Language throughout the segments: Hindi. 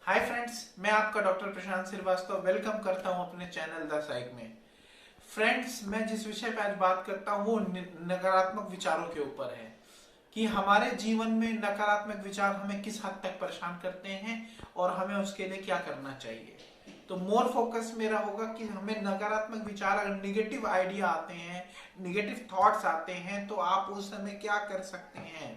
हाय फ्रेंड्स, मैं आपका डॉक्टर प्रशांत श्रीवास्तव वेलकम करता हूं अपने चैनल द साइक में। फ्रेंड्स, मैं जिस विषय पर आज बात करता हूं वो नकारात्मक विचारों के ऊपर है कि हमारे जीवन में नकारात्मक विचार हमें किस हद तक परेशान करते हैं और हमें उसके लिए क्या करना चाहिए। तो मोर फोकस मेरा होगा कि हमें नकारात्मक विचार, अगर निगेटिव आइडिया आते हैं, निगेटिव थॉट्स आते हैं, तो आप उस समय क्या कर सकते हैं।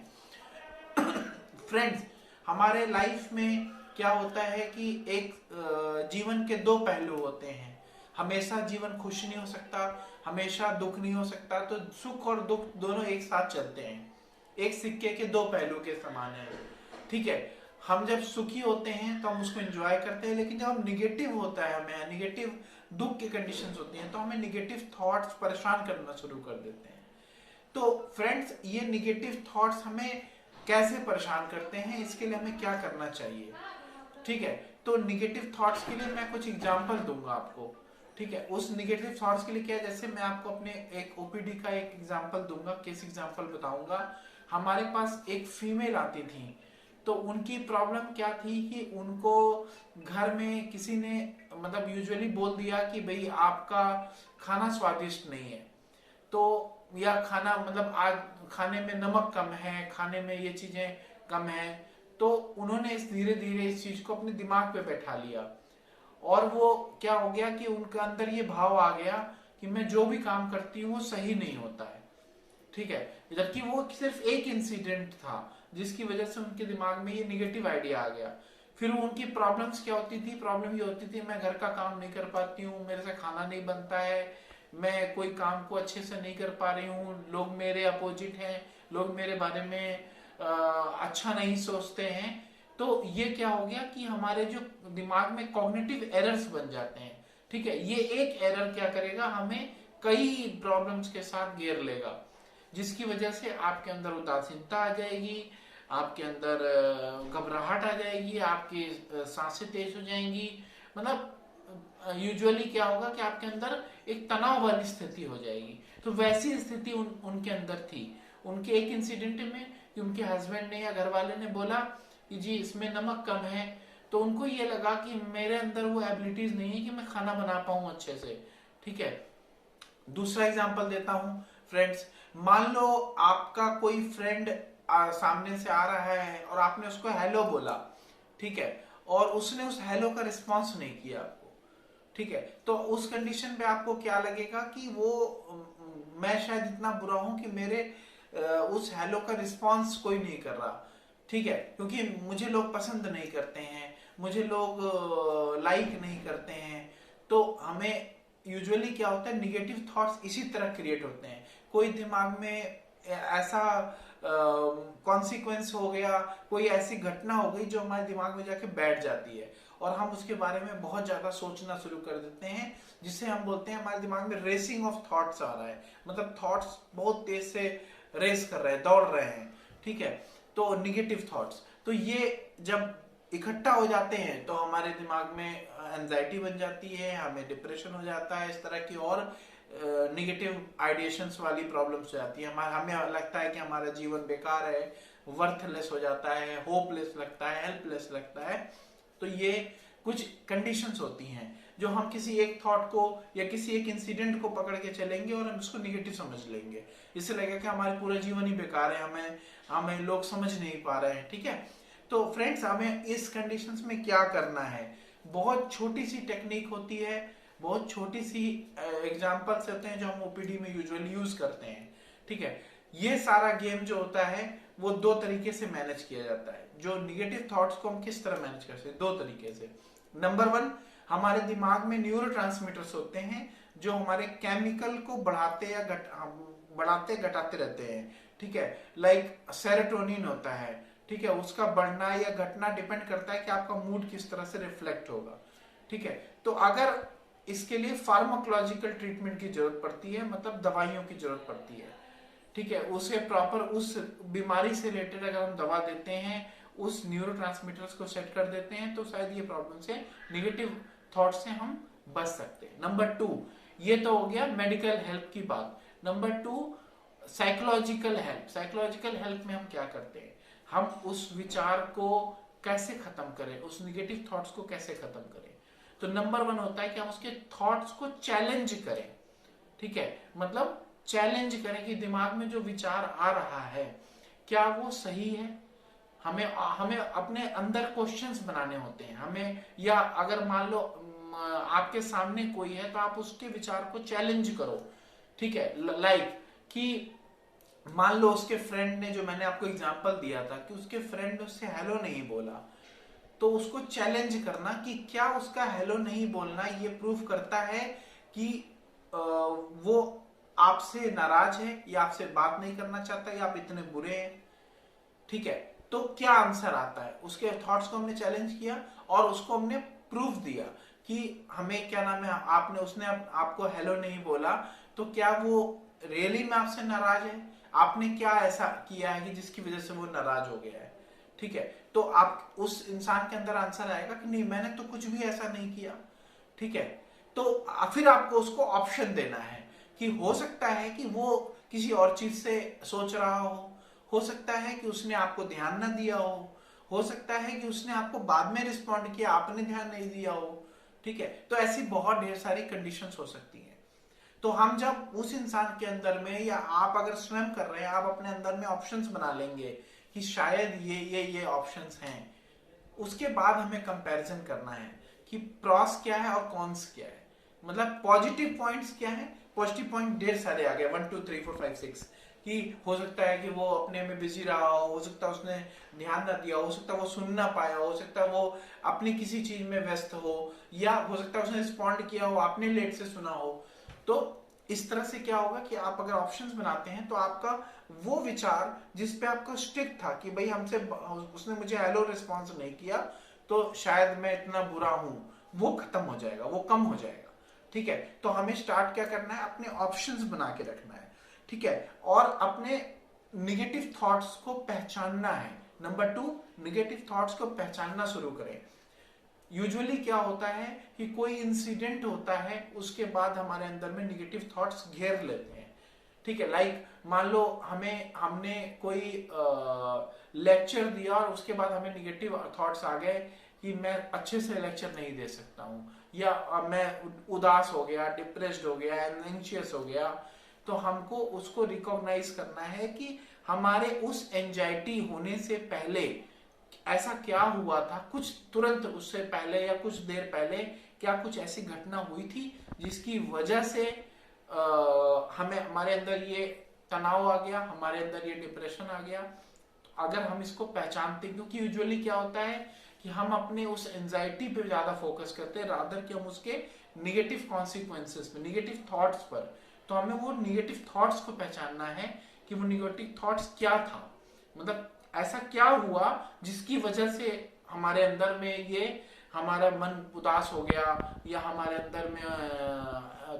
फ्रेंड्स, हमारे लाइफ में क्या होता है कि एक जीवन के दो पहलू होते हैं। हमेशा जीवन खुश नहीं हो सकता, हमेशा दुख नहीं हो सकता। तो सुख और दुख दोनों एक साथ चलते हैं, एक सिक्के के दो पहलू के समान है। ठीक है, हम जब सुखी होते हैं तो हम उसको एंजॉय करते हैं, लेकिन जब हम निगेटिव होता है, हमें निगेटिव दुख की कंडीशंस होती हैं, तो हमें निगेटिव थॉट्स परेशान करना शुरू कर देते हैं। तो फ्रेंड्स, ये निगेटिव थॉट्स हमें कैसे परेशान करते हैं, इसके लिए हमें क्या करना चाहिए। ठीक है, तो निगेटिव थॉट्स के लिए मैं कुछ एग्जांपल दूंगा आपको। ठीक है, उस निगेटिव थॉट्स के लिए क्या है, जैसे मैं आपको अपने एक ओपीडी का एक एग्जांपल दूंगा, केस एग्जांपल बताऊंगा। हमारे पास एक फीमेल आती थी, तो उनकी प्रॉब्लम क्या थी कि उनको घर में किसी ने मतलब यूजुअली बोल दिया कि भाई आपका खाना स्वादिष्ट नहीं है, तो या खाना मतलब आज खाने में नमक कम है, खाने में ये चीजें कम है। तो उन्होंने इस धीरे धीरे इस चीज को अपने दिमाग पे बैठा लिया, और वो क्या हो गया कि उनके अंदर ये भाव आ गया कि मैं जो भी काम करती हूँ वो सही नहीं होता है। ठीक है, जबकि वो सिर्फ एक इंसिडेंट था जिसकी वजह से उनके दिमाग में ये निगेटिव आइडिया आ गया। फिर उनकी प्रॉब्लम्स क्या होती थी, प्रॉब्लम ये होती थी मैं घर का काम नहीं कर पाती हूँ, मेरे से खाना नहीं बनता है, मैं कोई काम को अच्छे से नहीं कर पा रही हूँ, लोग मेरे अपोजिट हैं, लोग मेरे बारे में अच्छा नहीं सोचते हैं। तो ये क्या हो गया कि हमारे जो दिमाग में कॉग्निटिव एरर्स बन जाते हैं। ठीक है, ये एक एरर क्या करेगा, हमें कई प्रॉब्लम्स के साथ घेर लेगा, जिसकी वजह से आपके अंदर उदासीनता आ जाएगी, आपके अंदर घबराहट आ जाएगी, आपकी सांसें तेज हो जाएंगी। मतलब यूजुअली क्या होगा कि आपके अंदर एक तनाव वाली स्थिति हो जाएगी। तो वैसी स्थिति उनके अंदर थी। उनके एक इंसिडेंट में कि उनके हस्बैंड ने या घर वाले ने बोला कि जी इसमें नमक कम है, तो उनको ये लगा कि मेरे अंदर वो एबिलिटीज नहीं है कि मैं खाना बना पाऊं अच्छे से। ठीक है, दूसरा एग्जांपल देता हूं फ्रेंड्स। मान लो आपका कोई फ्रेंड सामने से आ रहा है और आपने उसको हेलो बोला, ठीक है, और उसने उस हेलो का रिस्पॉन्स नहीं किया आपको। ठीक है, तो उस कंडीशन पे आपको क्या लगेगा कि वो मैं शायद इतना बुरा हूं कि मेरे उस हेलो का रिस्पॉन्स कोई नहीं कर रहा। ठीक है, क्योंकि मुझे लोग पसंद नहीं करते हैं, मुझे लोग लाइक नहीं करते हैं। तो हमें यूजुअली क्या होता है, निगेटिव थॉट्स इसी तरह क्रिएट होते हैं। कोई दिमाग में ऐसा कॉन्सिक्वेंस हो गया, कोई ऐसी घटना हो गई जो हमारे दिमाग में जाके बैठ जाती है, और हम उसके बारे में बहुत ज्यादा सोचना शुरू कर देते हैं, जिसे हम बोलते हैं हमारे दिमाग में रेसिंग ऑफ थॉट्स आ रहा है। मतलब थॉट्स बहुत तेज से रेस कर रहे हैं, दौड़ रहे हैं। ठीक है, तो निगेटिव थॉट्स, तो ये जब इकट्ठा हो जाते हैं तो हमारे दिमाग में एंजाइटी बन जाती है, हमें डिप्रेशन हो जाता है, इस तरह की और निगेटिव आइडिएशंस वाली प्रॉब्लम्स हो जाती है। हमें लगता है कि हमारा जीवन बेकार है, वर्थलेस हो जाता है, होपलेस लगता है, हेल्पलेस लगता है। तो ये कुछ कंडीशंस होती हैं जो हम किसी एक थॉट को या किसी एक इंसिडेंट को पकड़ के चलेंगे और हम उसको निगेटिव समझ लेंगे। इससे लगेगा कि हमारे पूरा जीवन ही बेकार है, हमें लोग समझ नहीं पा रहे हैं। ठीक है, तो फ्रेंड्स, हमें इस कंडीशंस में क्या करना है, बहुत छोटी सी टेक्निक होती है, बहुत छोटी सी एग्जांपल्स होते हैं जो हम ओपीडी में यूजुअली यूज करते हैं। ठीक है, ये सारा गेम जो होता है वो दो तरीके से मैनेज किया जाता है। जो निगेटिव थॉट्स को हम किस तरह मैनेज कर सकते हैं, दो तरीके से। नंबर वन, हमारे दिमाग में न्यूरोट्रांसमीटर्स होते हैं जो हमारे केमिकल को बढ़ाते या बढ़ाते घटाते रहते हैं। ठीक है, लाइक सेरोटोनिन होता है। ठीक है, उसका बढ़ना या घटना डिपेंड करता है कि आपका मूड किस तरह से रिफ्लेक्ट होगा। ठीक है, तो अगर इसके लिए फार्माकोलॉजिकल ट्रीटमेंट की जरूरत पड़ती है, मतलब दवाइयों की जरूरत पड़ती है। ठीक है, उसे प्रॉपर उस बीमारी से रिलेटेड अगर हम दवा देते हैं, उस न्यूरोट्रांसमीटर्स को सेट कर देते हैं, तो शायद ये प्रॉब्लम से, निगेटिव थॉट से हम बच सकते हैं। नंबर टू, ये तो हो गया मेडिकल हेल्प की बात। Number two, psychological help. Psychological help में हम क्या करते हैं, हम उस विचार को कैसे खत्म करें, उस निगेटिव थॉट्स को कैसे खत्म करें। तो नंबर 1 होता है कि हम उसके थॉट्स को चैलेंज करें। ठीक है, मतलब चैलेंज करें कि दिमाग में जो विचार आ रहा है क्या वो सही है। हमें हमें अपने अंदर क्वेश्चंस बनाने होते हैं हमें, या अगर मान लो आपके सामने कोई है तो आप उसके विचार को चैलेंज करो। ठीक है, लाइक कि मान लो उसके फ्रेंड ने, जो मैंने आपको एग्जांपल दिया था कि उसके फ्रेंड उससे हेलो नहीं बोला, तो उसको चैलेंज करना कि क्या उसका हेलो नहीं बोलना ये प्रूफ करता है कि वो आपसे नाराज है या आपसे बात नहीं करना चाहता या आप इतने बुरे हैं। ठीक है, तो क्या आंसर आता है, उसके थॉट्स को हमने चैलेंज किया और उसको हमने प्रूफ दिया कि हमें क्या नाम है, आपने उसने आपको हेलो नहीं बोला, तो क्या वो रियली में आपसे नाराज है, आपने क्या ऐसा किया है कि जिसकी वजह से वो नाराज हो गया है। ठीक है, तो आप उस इंसान के अंदर आंसर आएगा कि नहीं मैंने तो कुछ भी ऐसा नहीं किया। ठीक है, तो फिर आपको उसको ऑप्शन देना है कि हो सकता है कि वो किसी और चीज से सोच रहा हो सकता है कि उसने आपको ध्यान ना दिया हो सकता है कि उसने आपको बाद में रिस्पॉन्ड किया, आपने ध्यान नहीं दिया हो। ठीक है, तो ऐसी बहुत ढेर सारी कंडीशंस हो सकती हैं। तो हम जब उस इंसान के अंदर में, या आप अगर स्वयं कर रहे हैं, आप अपने अंदर में ऑप्शंस बना लेंगे कि शायद ये ऑप्शंस हैं, उसके बाद हमें कंपैरिजन करना है कि प्रॉस क्या है और कॉन्स क्या है। मतलब पॉजिटिव पॉइंट्स क्या है, पॉजिटिव पॉइंट ढेर सारे आ गए, 1 2 3 4 5 6, कि हो सकता है कि वो अपने में बिजी रहा हो सकता है उसने ध्यान ना दिया, हो सकता है वो सुन ना पाया, हो सकता है वो अपनी किसी चीज में व्यस्त हो, या हो सकता है उसने रिस्पॉन्ड किया हो, आपने लेट से सुना हो। तो इस तरह से क्या होगा कि आप अगर ऑप्शंस बनाते हैं तो आपका वो विचार जिस पे आपका स्टिक था कि भाई हमसे उसने मुझे हेलो रिस्पॉन्स नहीं किया तो शायद मैं इतना बुरा हूं, वो खत्म हो जाएगा, वो कम हो जाएगा। ठीक है, तो हमें स्टार्ट क्या करना है, अपने ऑप्शंस बना के रखना है। ठीक है, और अपने निगेटिव थॉट्स को पहचानना है। नंबर 2, निगेटिव थॉट्स को पहचानना शुरू करें। यूजुअली क्या होता है कि कोई इंसिडेंट होता है, उसके बाद हमारे अंदर में निगेटिव थॉट्स घेर लेते हैं। ठीक है, लाइक मान लो हमने कोई लेक्चर दिया और उसके बाद हमें निगेटिव थॉट्स आ गए कि मैं अच्छे से लेक्चर नहीं दे सकता हूं, या मैं उदास हो गया, डिप्रेस्ड हो गया, एंग्जियस हो गया। तो हमको उसको रिकॉग्नाइज करना है कि हमारे उस एंजाइटी होने से पहले ऐसा क्या हुआ था, कुछ तुरंत उससे पहले या कुछ देर पहले क्या कुछ ऐसी घटना हुई थी जिसकी वजह से हमें, हमारे अंदर ये तनाव आ गया, हमारे अंदर ये डिप्रेशन आ गया। अगर हम इसको पहचानते, क्योंकि यूजुअली क्या होता है कि हम अपने उस एंजाइटी पे ज्यादा फोकस करते हैं रादर कि हम उसके निगेटिव कॉन्सिक्वेंसेस पे, निगेटिव थॉट्स पर। तो हमें वो निगेटिव थॉट्स को पहचानना है कि वो निगेटिव थॉट्स क्या था, मतलब ऐसा क्या हुआ जिसकी वजह से हमारे अंदर में ये हमारा मन उदास हो गया या हमारे अंदर में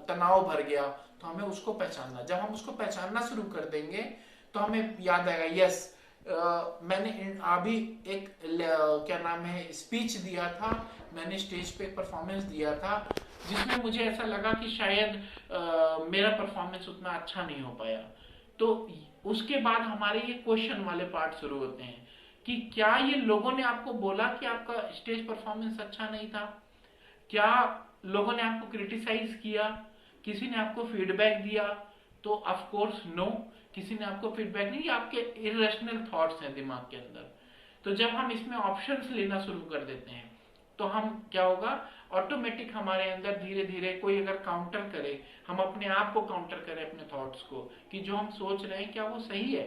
तनाव भर गया। तो हमें उसको पहचानना, जब हम उसको पहचानना शुरू कर देंगे तो हमें याद आएगा, यस मैंने अभी एक क्या नाम है स्पीच दिया था, मैंने स्टेज पे एक परफॉर्मेंस दिया था जिसमें मुझे ऐसा लगा कि शायद मेरा परफॉर्मेंस उतना अच्छा नहीं हो पाया। तो उसके बाद हमारे ये क्वेश्चन वाले पार्ट शुरू होते हैं कि क्या ये लोगों ने आपको बोला कि आपका स्टेज परफॉर्मेंस अच्छा नहीं था, क्या लोगों ने आपको क्रिटिसाइज किया, किसी ने आपको फीडबैक दिया? तो ऑफ कोर्स नो, किसी ने आपको फीडबैक नहीं, आपके इरेशनल थॉट्स हैं दिमाग के अंदर। तो जब हम इसमें ऑप्शंस लेना शुरू कर देते हैं तो हम क्या होगा, ऑटोमेटिक हमारे अंदर धीरे धीरे कोई अगर काउंटर करे, हम अपने आप को काउंटर करें अपने थॉट्स को कि जो हम सोच रहे हैं क्या वो सही है,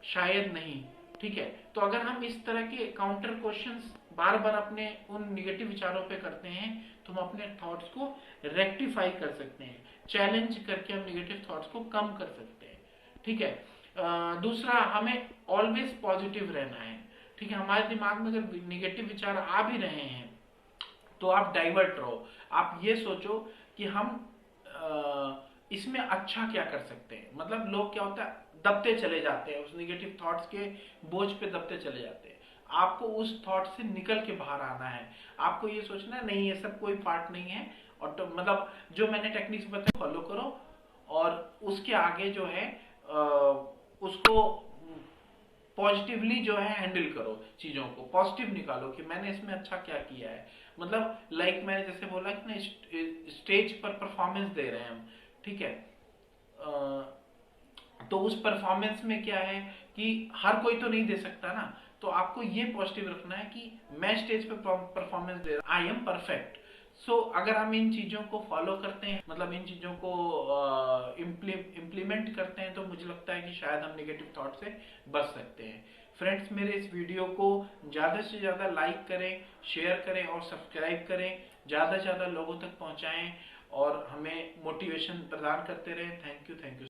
शायद नहीं। ठीक है, तो अगर हम इस तरह के काउंटर क्वेश्चंस बार बार अपने उन निगेटिव विचारों पे करते हैं तो हम अपने थॉट्स को रेक्टिफाई कर सकते हैं, चैलेंज करके हम निगेटिव थॉट्स को कम कर सकते हैं। ठीक है, दूसरा, हमें ऑलवेज पॉजिटिव रहना है। ठीक है, हमारे दिमाग में अगर निगेटिव विचार आ भी रहे हैं तो आप डाइवर्ट रहो, आप ये सोचो कि हम इसमें अच्छा क्या कर सकते हैं। मतलब लोग क्या होता है दबते चले जाते हैं, उस निगेटिव थॉट्स के बोझ पे दबते चले जाते हैं। आपको उस थॉट से निकल के बाहर आना है, आपको ये सोचना है नहीं ये सब कोई पार्ट नहीं है, और तो मतलब जो मैंने टेक्निक्स बताई फॉलो करो, और उसके आगे जो है उसको पॉजिटिवली जो है हैंडल करो, चीजों को पॉजिटिव निकालो कि मैंने इसमें अच्छा क्या किया है। मतलब लाइक मैंने जैसे बोला कि ना, स्टेज पर परफॉर्मेंस दे रहे हैं हम, ठीक है, तो उस परफॉर्मेंस में क्या है कि हर कोई तो नहीं दे सकता ना, तो आपको ये पॉजिटिव रखना है कि मैं स्टेज पे परफॉर्मेंस दे रहा, आई एम परफेक्ट। सो अगर हम इन चीजों को फॉलो करते हैं, मतलब इन चीजों को इम्प्लीमेंट करते हैं, तो मुझे लगता है कि शायद हम नेगेटिव थॉट से बच सकते हैं। फ्रेंड्स, मेरे इस वीडियो को ज्यादा से ज्यादा लाइक करें, शेयर करें और सब्सक्राइब करें, ज्यादा से ज्यादा लोगों तक पहुंचाएं और हमें मोटिवेशन प्रदान करते रहें। Thank you.